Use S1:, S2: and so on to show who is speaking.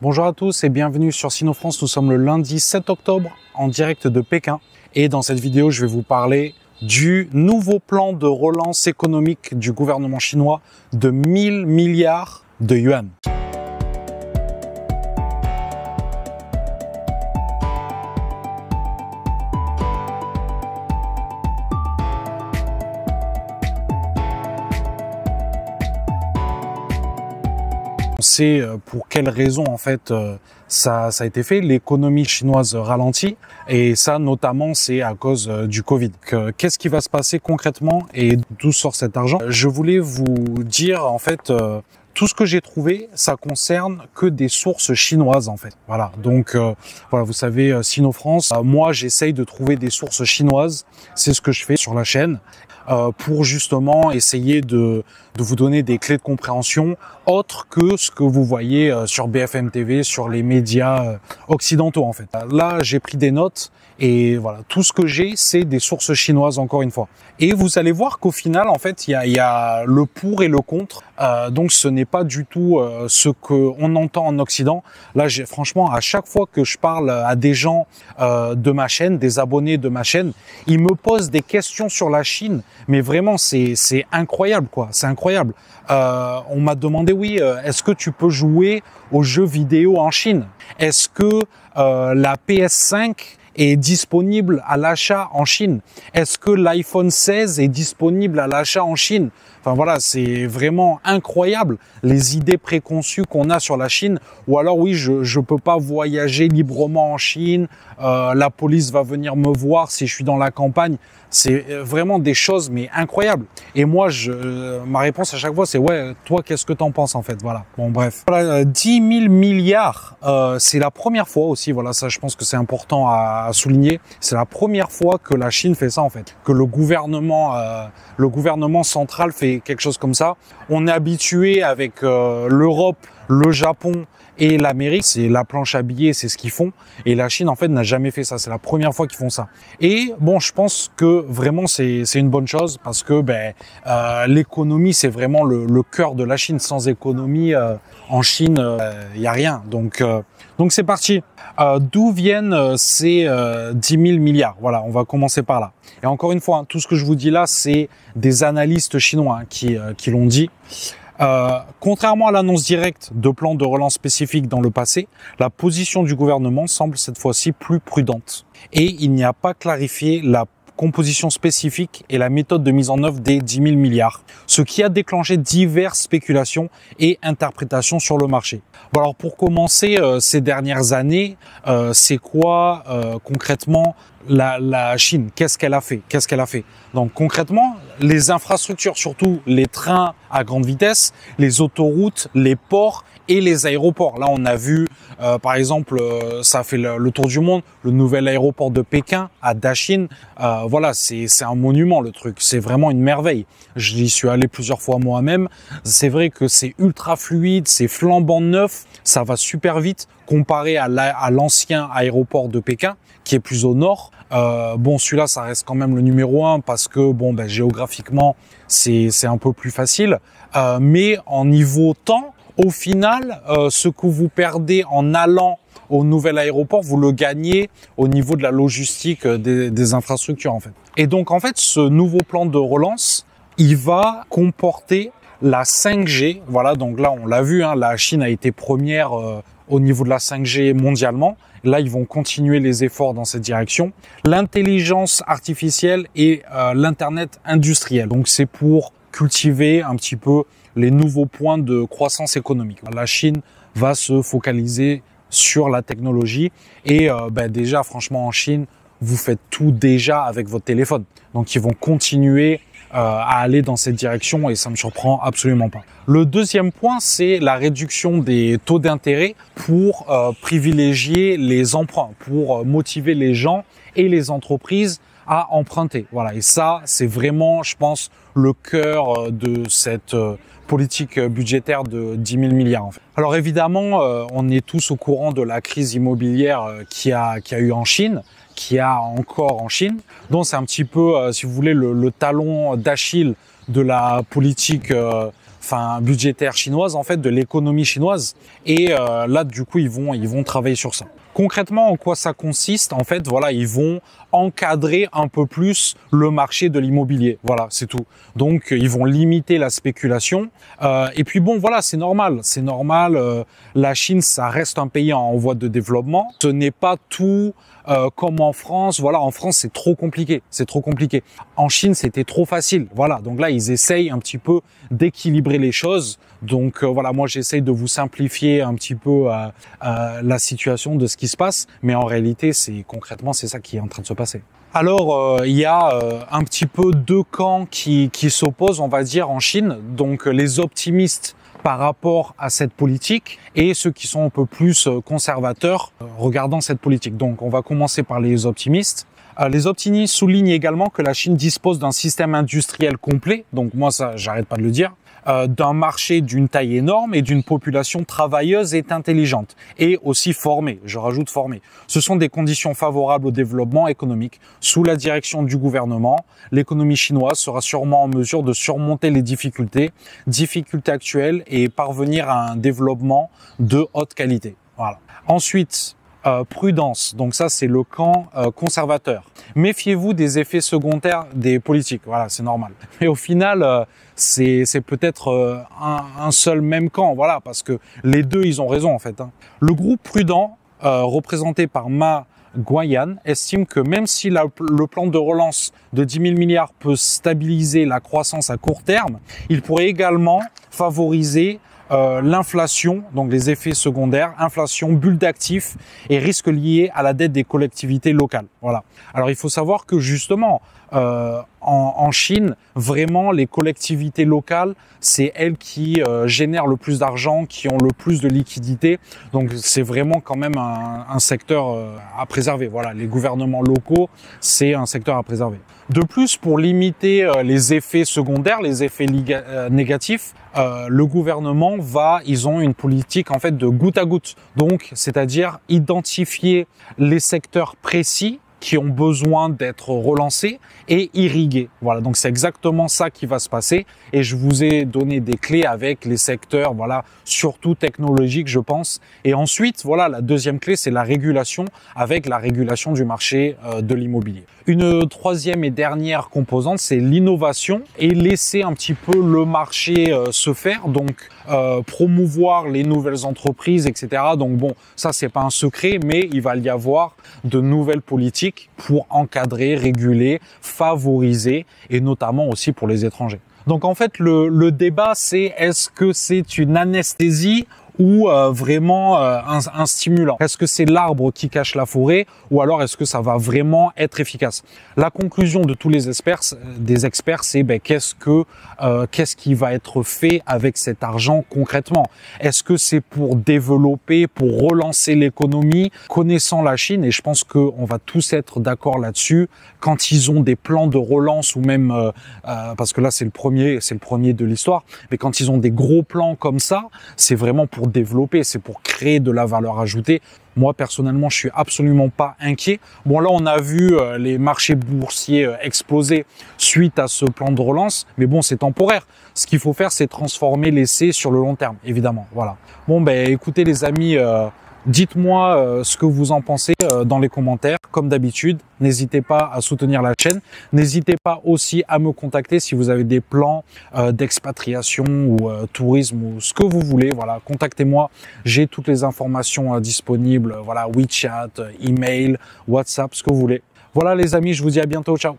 S1: Bonjour à tous et bienvenue sur Sinofrance. Nous sommes le lundi 7 octobre en direct de Pékin. Et dans cette vidéo, je vais vous parler du nouveau plan de relance économique du gouvernement chinois de 1000 milliards de yuan. On sait pour quelles raisons en fait ça a été fait. L'économie chinoise ralentit et ça notamment c'est à cause du Covid. Qu'est-ce qui va se passer concrètement et d'où sort cet argent? Je voulais vous dire en fait tout ce que j'ai trouvé, ça concerne que des sources chinoises en fait. Voilà. Donc voilà, vous savez Sinofrance, moi j'essaye de trouver des sources chinoises. C'est ce que je fais sur la chaîne. Pour justement essayer de vous donner des clés de compréhension autres que ce que vous voyez sur BFM TV, sur les médias occidentaux en fait. Là, j'ai pris des notes et voilà, tout ce que j'ai, c'est des sources chinoises encore une fois. Et vous allez voir qu'au final, en fait, il y a le pour et le contre. Donc, ce n'est pas du tout ce qu'on entend en Occident. Là, franchement, à chaque fois que je parle à des gens de ma chaîne, des abonnés de ma chaîne, ils me posent des questions sur la Chine. Mais vraiment, c'est incroyable, quoi. C'est incroyable. On m'a demandé, oui, est-ce que tu peux jouer aux jeux vidéo en Chine? Est-ce que la PS5 est disponible à l'achat en Chine? Est-ce que l'iPhone 16 est disponible à l'achat en Chine? Enfin voilà, c'est vraiment incroyable les idées préconçues qu'on a sur la Chine. Ou alors oui, je peux pas voyager librement en Chine, la police va venir me voir si je suis dans la campagne. C'est vraiment des choses mais incroyables. Et moi, ma réponse à chaque fois, c'est ouais, toi, qu'est-ce que t'en penses en fait? Voilà. Bon bref. Voilà, 10 000 milliards, c'est la première fois aussi. Voilà, ça, je pense que c'est important à souligner. C'est la première fois que la Chine fait ça en fait, que le gouvernement central fait quelque chose comme ça. On est habitué avec l'Europe, le Japon et l'Amérique, c'est la planche à billets, c'est ce qu'ils font. Et la Chine, en fait, n'a jamais fait ça. C'est la première fois qu'ils font ça. Et bon, je pense que vraiment, c'est une bonne chose parce que l'économie, c'est vraiment le cœur de la Chine. Sans économie, en Chine, il y a rien. Donc c'est parti. D'où viennent ces 10 000 milliards? Voilà, on va commencer par là. Et encore une fois, tout ce que je vous dis là, c'est des analystes chinois qui l'ont dit. Contrairement à l'annonce directe de plans de relance spécifiques dans le passé, la position du gouvernement semble cette fois-ci plus prudente. Et il n'y a pas clarifié la composition spécifique et la méthode de mise en œuvre des 10 000 milliards, ce qui a déclenché diverses spéculations et interprétations sur le marché. Bon alors pour commencer, ces dernières années, c'est quoi concrètement la Chine? Qu'est-ce qu'elle a fait? Donc concrètement, les infrastructures, surtout les trains à grande vitesse, les autoroutes, les ports et les aéroports. Là, on a vu, par exemple, ça a fait le tour du monde, le nouvel aéroport de Pékin à Dachine. Voilà, c'est un monument le truc. C'est vraiment une merveille. J'y suis allé plusieurs fois moi-même. C'est vrai que c'est ultra fluide, c'est flambant neuf, ça va super vite comparé à l'ancien aéroport de Pékin qui est plus au nord. Bon, celui-là, ça reste quand même le numéro 1 parce que bon, géographiquement, c'est un peu plus facile. Mais en niveau temps, au final, ce que vous perdez en allant au nouvel aéroport, vous le gagnez au niveau de la logistique des infrastructures en fait. Et donc en fait, ce nouveau plan de relance, il va comporter la 5G. Voilà, donc là on l'a vu, hein, la Chine a été première au niveau de la 5G mondialement. Là, ils vont continuer les efforts dans cette direction. L'intelligence artificielle et l'Internet industriel. Donc c'est pour cultiver un petit peu les nouveaux points de croissance économique. La Chine va se focaliser sur la technologie et déjà franchement en Chine, vous faites tout déjà avec votre téléphone. Donc ils vont continuer à aller dans cette direction et ça me surprend absolument pas. Le deuxième point, c'est la réduction des taux d'intérêt pour privilégier les emprunts, pour motiver les gens et les entreprises à emprunter. Voilà, et ça, c'est vraiment, je pense, le cœur de cette politique budgétaire de 10 000 milliards. En fait. Alors évidemment, on est tous au courant de la crise immobilière qu'il y a eu en Chine, qu'il y a encore en Chine. Donc c'est un petit peu, si vous voulez, le talon d'Achille de la politique budgétaire chinoise en fait, de l'économie chinoise. Et là, du coup, ils vont travailler sur ça. Concrètement, en quoi ça consiste? En fait, voilà, ils vont encadrer un peu plus le marché de l'immobilier. Voilà, c'est tout. Donc, ils vont limiter la spéculation. Et puis bon, voilà, c'est normal. C'est normal. La Chine, ça reste un pays en voie de développement. Ce n'est pas tout comme en France. Voilà, en France, c'est trop compliqué. C'est trop compliqué. En Chine, c'était trop facile. Voilà, donc là, ils essayent un petit peu d'équilibrer les choses. Donc voilà, moi, j'essaye de vous simplifier un petit peu la situation de ce qui se passe. Mais en réalité, concrètement, c'est ça qui est en train de se passer. Alors, il y a un petit peu deux camps qui s'opposent, on va dire, en Chine. Donc, les optimistes par rapport à cette politique et ceux qui sont un peu plus conservateurs regardant cette politique. Donc, on va commencer par les optimistes. Les optimistes soulignent également que la Chine dispose d'un système industriel complet. Donc, moi, ça, j'arrête pas de le dire. D'un marché d'une taille énorme et d'une population travailleuse et intelligente, et aussi formée, je rajoute formée. Ce sont des conditions favorables au développement économique. Sous la direction du gouvernement, l'économie chinoise sera sûrement en mesure de surmonter les difficultés actuelles et parvenir à un développement de haute qualité. Voilà. Ensuite, prudence, donc ça c'est le camp conservateur. Méfiez-vous des effets secondaires des politiques, voilà, c'est normal. Mais au final, c'est peut-être un seul même camp, voilà, parce que les deux ils ont raison en fait. Le groupe prudent, représenté par Ma Guoyan, estime que même si le plan de relance de 10 000 milliards peut stabiliser la croissance à court terme, il pourrait également favoriser l'inflation, donc les effets secondaires, inflation, bulle d'actifs et risques liés à la dette des collectivités locales. Voilà. Alors il faut savoir que justement, en Chine, vraiment les collectivités locales, c'est elles qui génèrent le plus d'argent, qui ont le plus de liquidités. Donc c'est vraiment quand même un secteur à préserver. Voilà, les gouvernements locaux, c'est un secteur à préserver. De plus, pour limiter les effets secondaires, les effets négatifs, le gouvernement ils ont une politique en fait de goutte à goutte. Donc, c'est-à-dire identifier les secteurs précis qui ont besoin d'être relancés et irrigués. Voilà, donc c'est exactement ça qui va se passer. Et je vous ai donné des clés avec les secteurs, voilà, surtout technologiques, je pense. Et ensuite, voilà, la deuxième clé, c'est la régulation, avec la régulation du marché de l'immobilier. Une troisième et dernière composante, c'est l'innovation et laisser un petit peu le marché se faire. Donc, promouvoir les nouvelles entreprises, etc. Donc bon, ça c'est pas un secret, mais il va y avoir de nouvelles politiques pour encadrer, réguler, favoriser et notamment aussi pour les étrangers. Donc en fait le débat c'est est-ce que c'est une anesthésie ou vraiment un stimulant? Est-ce que c'est l'arbre qui cache la forêt ou alors est-ce que ça va vraiment être efficace? La conclusion de tous les experts, c'est qu'est-ce qui va être fait avec cet argent concrètement? Est-ce que c'est pour développer, pour relancer l'économie? Connaissant la Chine, et je pense qu'on va tous être d'accord là-dessus, quand ils ont des plans de relance ou même parce que là c'est le premier de l'histoire, mais quand ils ont des gros plans comme ça, c'est vraiment pour développer, c'est pour créer de la valeur ajoutée. Moi, personnellement, je suis absolument pas inquiet. Bon, là, on a vu les marchés boursiers exploser suite à ce plan de relance, mais bon, c'est temporaire. Ce qu'il faut faire, c'est transformer l'essai sur le long terme, évidemment. Voilà. Bon, ben, écoutez, les amis, dites-moi ce que vous en pensez dans les commentaires. Comme d'habitude, n'hésitez pas à soutenir la chaîne. N'hésitez pas aussi à me contacter si vous avez des plans d'expatriation ou tourisme ou ce que vous voulez. Voilà, contactez-moi. J'ai toutes les informations disponibles. Voilà, WeChat, email, WhatsApp, ce que vous voulez. Voilà les amis, je vous dis à bientôt. Ciao.